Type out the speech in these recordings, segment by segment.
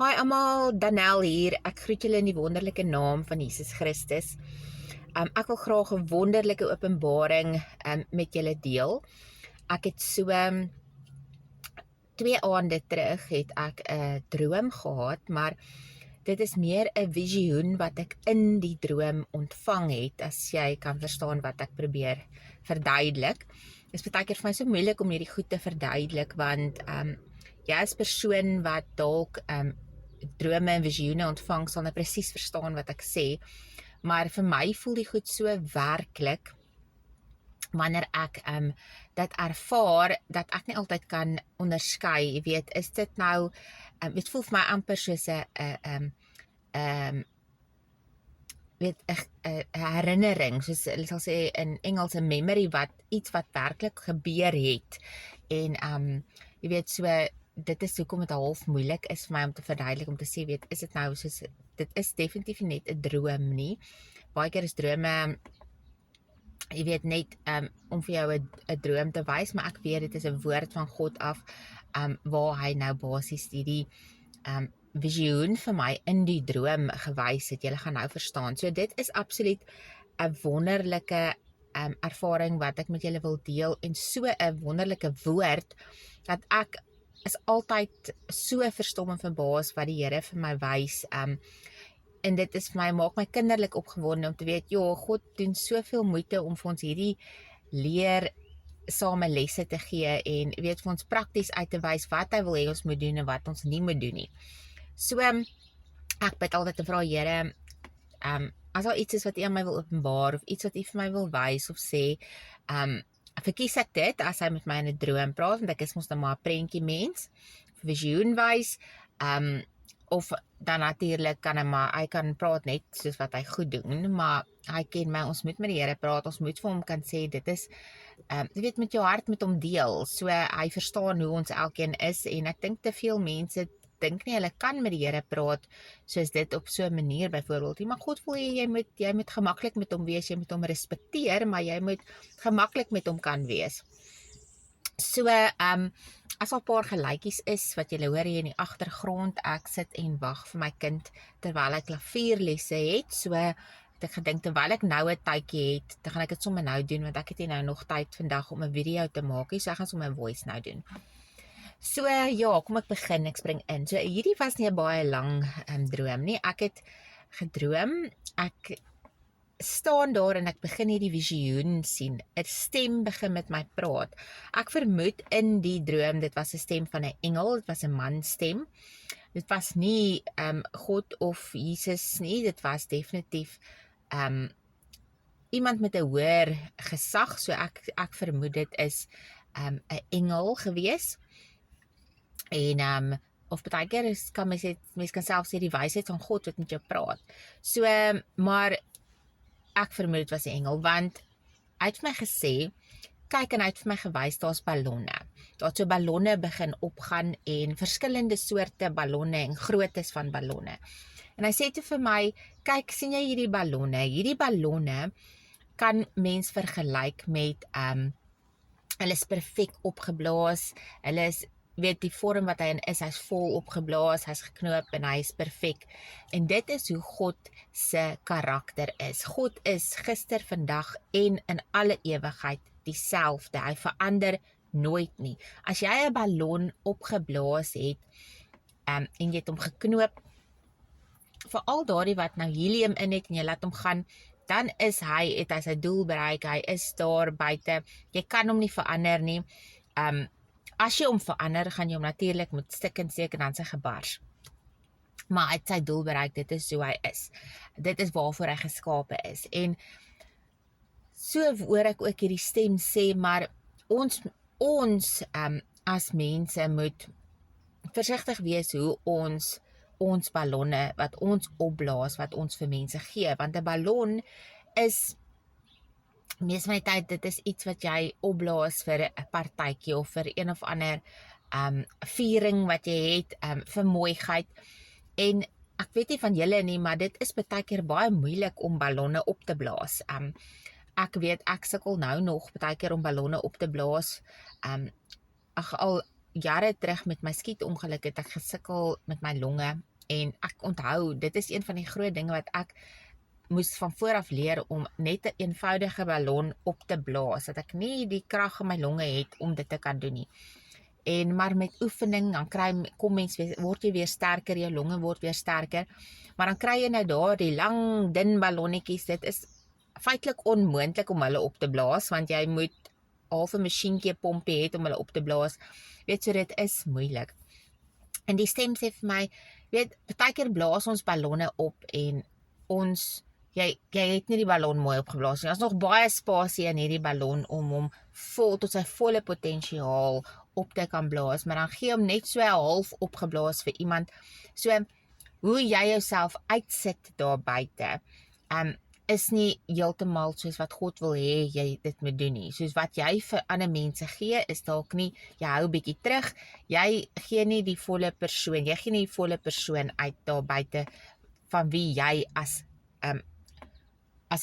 Hi almal, Danel hier. Ek groet julle in die wonderlike naam van Jesus Christus. Ek wil graag 'n wonderlike openbaring met julle deel. Ek het so 2 aande terug het ek 'n droom gehad, maar dit is meer 'n visioen wat ek in die droom ontvang het, as jy kan verstaan wat ek probeer verduidelik. Dit is baie keer vir my so moeilik om hierdie goed te verduidelik, want jy as persoon wat dalk drome en visioene ontvang, sal nou presies verstaan wat ek sê, maar vir my voel die goed so werklik, wanneer ek dit ervaar, dat ek nie altyd kan onderskei, jy weet, is dit nou, dit voel vir my amper soos 'n herinnering, soos hulle sal sê in Engels 'n memory, iets wat werklik gebeur het, en jy weet, so, dit is hoekom dit half moeilik is vir my om te verduidelik, om te sê, weet, is dit nou soos, dit is definitief net 'n droom nie. Baie keer is drome, jy weet, net om vir jou 'n droom te wys, maar ek weet dit is 'n woord van God af, waar hy nou basies hierdie visioen vir my in die droom gewys het. Julle gaan nou verstaan. So dit is absoluut 'n wonderlike ervaring wat ek met julle wil deel, en so 'n wonderlike woord, dat ek is altyd so verstom en verbaas wat die Here vir my wys, en dit is vir my, maak my kinderlik opgewonde om te weet, God doen soveel moeite om vir ons hierdie leer same lesse te gee, en weet, vir ons prakties uit te wys wat hy wil hê ons moet doen en wat ons nie moet doen nie. So, ek bid altyd en vra, Here, as daar iets is wat U aan my wil openbaar, of iets wat U vir my wil wys of sê, verkies ek dit as hy met my in 'n droom praat, want ek is mos nou maar 'n prentjie mens, visioen wys, of dan natuurlik kan hy kan praat net soos wat hy goed doen, maar hy ken my, ons moet met die Here praat, ons moet vir hom kan sê, dit is, jy weet, met jou hart met hom deel, so hy verstaan hoe ons elkeen is, en ek dink te veel mense dink nie, hulle kan met die Here praat, soos dit op so 'n manier byvoorbeeld, maar God wil jy moet gemaklik met hom wees, jy moet hom respekteer, maar jy moet gemaklik met hom kan wees. So, as al 'n paar geluitjies is, wat julle hoor hier in die agtergrond, ek sit en wag vir my kind, terwyl ek klavierlesse het, so, ek gedink, terwyl ek nou 'n tydjie het, dan gaan ek dit sommer nou doen, want ek het nie nou nog tyd vandag om 'n video te maak, so ek gaan sommer 'n voice nou doen. So, ja, kom ek begin, ek spring in. So, hierdie was nie 'n baie lang droom nie. Ek het gedroom, ek staan daar en ek begin hierdie visioen sien. 'n Stem begin met my praat. Ek vermoed in die droom, dit was 'n stem van 'n engel, dit was 'n manstem. Dit was nie God of Jesus nie, dit was definitief iemand met 'n hoër gesag, so ek vermoed dit is 'n engel gewees. En of baie keer kan mens kan self sê die wysheid van God wat met jou praat. So, maar ek vermoed dit was 'n engel, want hy het vir my gesê, kyk, en hy het vir my gewys, daar's ballonne. Daar het so ballonne begin opgaan, en verskillende soorte ballonne en groottes van ballonne. En hy sê toe vir my, kyk, sien jy hierdie ballonne? Hierdie ballonne kan mens vergelyk met, hulle is perfek opgeblaas, hulle is, weet, die vorm wat hy in is, hy's vol opgeblaas, hy's geknoop en hy's perfek. En dit is hoe God se karakter is. God is gister, vandag en in alle ewigheid dieselfde. Hy verander nooit nie. As jy 'n ballon opgeblaas het, en jy het hom geknoop, veral daardie wat nou helium in het, en jy laat hom gaan, dan is het hy sy doel bereik, hy is daar buite, jy kan hom nie verander nie. As jy hom verander, gaan jy hom natuurlik met stik en steek en dan sy gebars. Maar hy het sy doel bereik, dit is hoe hy is. Dit is waarvoor hy geskape is. En so hoor ek ook hierdie stem sê, maar ons as mense moet versigtig wees hoe ons ballonne, wat ons opblaas, wat ons vir mense gee, want 'n ballon is, mees van die tyd, dit is iets wat jy opblaas vir 'n partytjie, of vir een of ander viering wat jy het, vir mooiheid. En ek weet nie van julle nie, maar dit is baie keer baie moeilik om ballonne op te blaas. Ek weet, ek sukkel nou nog baie keer om ballonne op te blaas. Al jare terug met my skietongeluk het ek gesukkel met my longe, En ek onthou, dit is een van die groot dinge wat ek moes van vooraf leer om net 'n eenvoudige ballon op te blaas, dat ek nie die krag in my longe het om dit te kan doen nie. En maar met oefening dan word jy weer sterker, jou longe word weer sterker. Maar dan kry jy nou daar die lang dun ballonnetjies. Dit is feitelik onmoontlik om hulle op te blaas want jy moet half 'n masjienkie pompie het om hulle op te blaas. Weet so dit is moeilik. En die stem sê vir my, weet, partykeer blaas ons ballonne op en jy het nie die ballon mooi opgeblaas nie. Daar's nog baie spasie in hierdie ballon om hom vol tot sy volle potensiaal op te kan blaas, maar dan gee hom net so half opgeblaas vir iemand. So hoe jy jouself uitsit daar buite, is nie heeltemal soos wat God wil hê jy dit moet doen nie. Soos wat jy vir ander mense gee, is dalk nie, jy hou bietjie terug, jy gee nie die volle persoon uit daar buite van wie jy as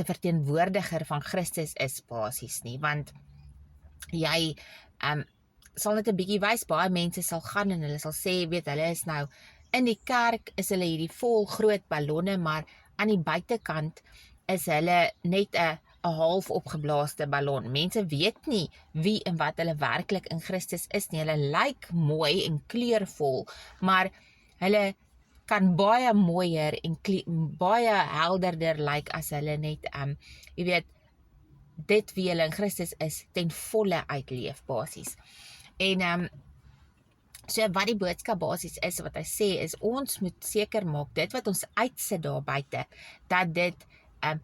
'n verteenwoordiger van Christus is basies nie, want jy sal net 'n bietjie wys, baie mense sal gaan en hulle sal sê, weet, hulle is nou in die kerk, is hulle hierdie vol groot ballonne, maar aan die buitekant is hulle net 'n half opgeblaaste ballon. Mense weet nie wie en wat hulle werklik in Christus is nie. Hulle lyk mooi en kleurvol, maar hulle kan baie mooier en baie helderder lyk as hulle net, jy weet, dit wie hulle in Christus is, ten volle uitleef basies. En so wat die boodskap basies is, wat hy sê, is ons moet seker maak, dit wat ons uitsit daar buite, dat dit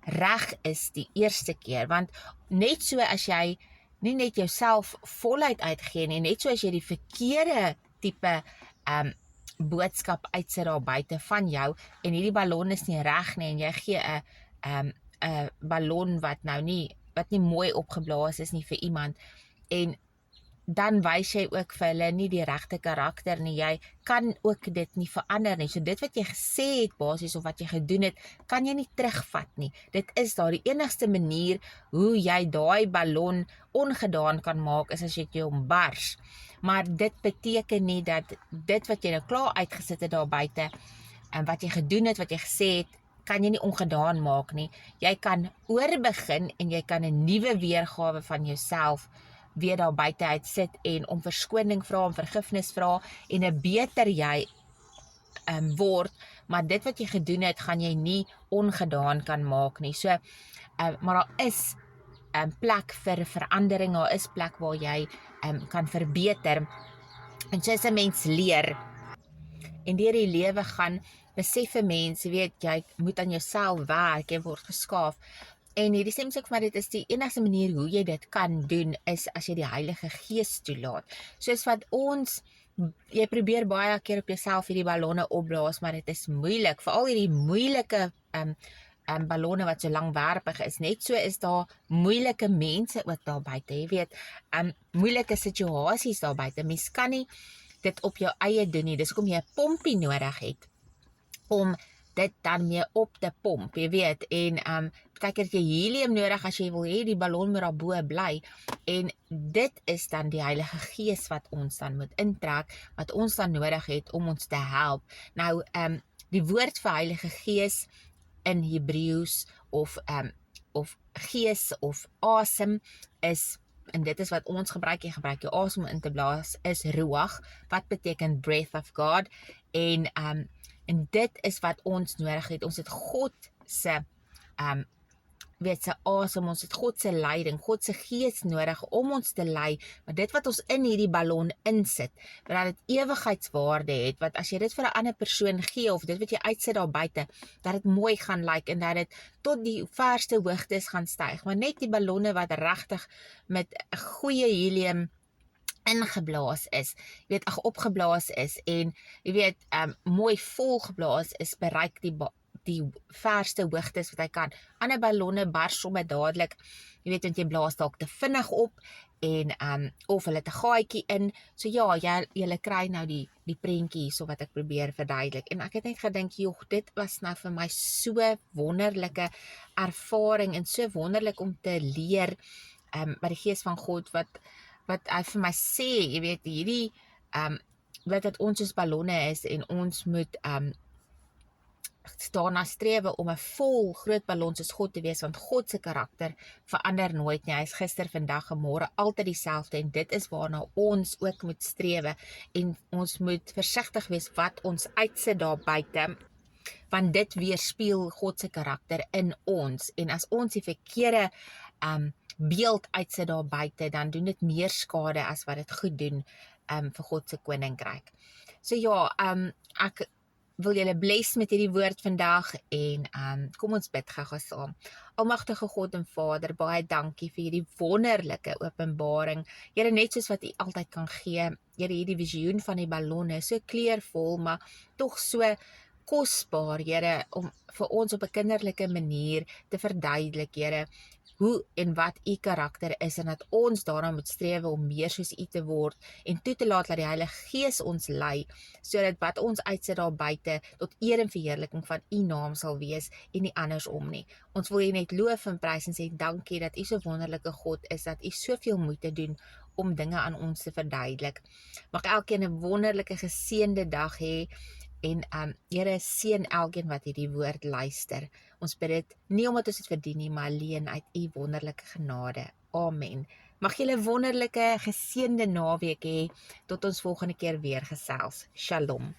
reg is die eerste keer, want net so as jy nie net jouself voluit uitgee nie, net so as jy die verkeerde tipe boodskap uitsit daar buite van jou, en hierdie ballon is nie reg nie, en jy gee 'n ballon wat nie mooi opgeblaas is nie vir iemand, en dan wys jy ook vir hulle nie die regte karakter nie, jy kan ook dit nie verander nie, so dit wat jy gesê het basies, of wat jy gedoen het, kan jy nie terugvat nie, dit is daar, die enigste manier hoe jy daai ballon ongedaan kan maak, is as jy hom bars, maar dit beteken nie dat dit wat jy nou klaar uitgesit het daar buite, en wat jy gedoen het, wat jy gesê het, kan jy nie ongedaan maak nie, jy kan oorbegin, en jy kan 'n nuwe weergawe van jouself weer daar buite uit sit, en om verskoning vra, om vergifnis vra, en 'n beter jy word, maar dit wat jy gedoen het, gaan jy nie ongedaan kan maak nie, so, maar daar is plek vir verandering, daar is plek waar jy kan verbeter, en soos 'n mens leer, en deur die lewe gaan, besef 'n mens, weet, jy moet aan jouself werk, jy word geskaaf, en hierdie stem sê vir my, dit is die enigste manier hoe jy dit kan doen, is as jy die Heilige Gees toelaat, soos wat jy probeer baie keer op jouself hierdie ballonne opblaas, maar dit is moeilik, veral hierdie moeilike ballonne wat so langwerpig is, net so is daar moeilike mense ook daar buite, jy weet, moeilike situasies daar buite, mens kan nie dit op jou eie doen nie, dis hoekom jy 'n pompie nodig het, om dit dan mee op te pomp, jy weet, en partykeer het jy helium nodig as jy wil hê die ballon moet daar bo bly, en dit is dan die Heilige Gees wat ons dan moet intrek, wat ons dan nodig het om ons te help. Nou, die woord vir Heilige Gees in Hebreëus, of gees, of asem, is, en dit is wat ons gebruik, jy gebruik jou asem in te blaas, is ruach, wat beteken breath of God, en dit is wat ons nodig het, ons het God se se asem, ons het God se leiding, God se gees nodig om ons te lei, maar dit wat ons in hierdie ballon insit, dat dit ewigheidswaarde het, wat as jy dit vir 'n ander persoon gee, of dit wat jy uitsit daar buite, dat dit mooi gaan lyk, en dat dit tot die verste hoogtes gaan styg, maar net die ballonne wat regtig met goeie helium ingeblaas is, opgeblaas is, en jy weet, mooi volgeblaas is, bereik die verste hoogtes wat hy kan. Ander ballonne bars sommer dadelik, jy weet, want jy blaas dalk te vinnig op, en of hulle te gaatjie in, so ja, julle kry nou die prentjie so wat ek probeer verduidelik, en ek het net gedink, joh, dit was nou vir my so wonderlike ervaring, en so wonderlik om te leer, by die Gees van God, wat hy vir my sê, jy weet, hierdie, wat ons soos ballonne is, en ons moet daarna strewe om 'n vol groot ballon soos God te wees, want God se karakter verander nooit nie. Hy is gister, vandag en môre altyd dieselfde en dit is waarna ons ook moet strewe en ons moet versigtig wees wat ons uitsit daar buite, want dit weerspieël God se karakter in ons en as ons die verkeerde beeld uitsit daar buite, dan doen dit meer skade as wat dit goed doen vir God se koninkryk. So ja, ek wil julle bless met hierdie woord vandag en kom ons bid gou saam. Almagtige God en Vader, baie dankie vir hierdie wonderlike openbaring. Here, net soos wat U altyd kan gee. Here, hierdie visioen van die ballonne, so kleurvol, maar tog so kosbaar, Here, om vir ons op 'n kinderlike manier te verduidelik, Here, hoe en wat U karakter is en dat ons daarna moet strewe om meer soos U te word en toe te laat dat die Heilige Gees ons lei, sodat wat ons uitsit daar buite tot eer en verheerliking van U naam sal wees en nie andersom nie. Ons wil U net loof en prys en sê dankie dat U so wonderlike God is, dat U soveel moeite doen om dinge aan ons te verduidelik. Mag elkeen 'n wonderlike geseënde dag hê. En Here, seën elkeen wat hierdie woord luister. Ons bid dit nie omdat ons dit verdien nie, maar alleen uit U wonderlike genade. Amen. Mag julle 'n wonderlike geseënde naweek hê tot ons volgende keer weer gesels. Shalom.